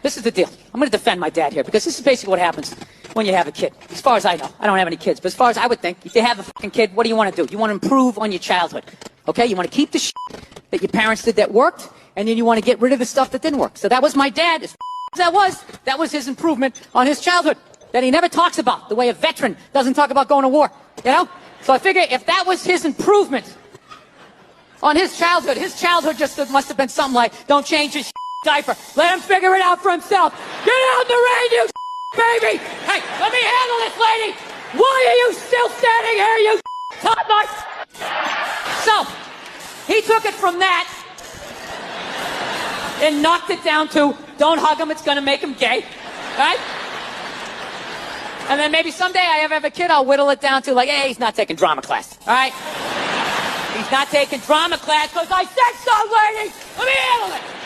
this is the deal. I'm going to defend my dad here because this is basically what happens when you have a kid. As far as I know, I don't have any kids, but as far as I would think, if you have a fucking kid, what do you want to do? You want to improve on your childhood, okay? You want to keep the shit that your parents did that worked, and then you want to get rid of the stuff that didn't work. So that was my dad. As that was his improvement on his childhood that he never talks about, the way a veteran doesn't talk about going to war, you know? So I figure if that was his improvement on his childhood just must have been something like, don't change his diaper. Let him figure it out for himself. Get out in the rain, you baby! Hey, let me handle this, lady! Why are you still standing here, you toddler? So, he took it from that and knocked it down to, don't hug him, it's gonna make him gay. Right? And then maybe someday I have a kid, I'll whittle it down to like, hey, he's not taking drama class. Alright? He's not taking drama class because I said so, lady! Let me handle it!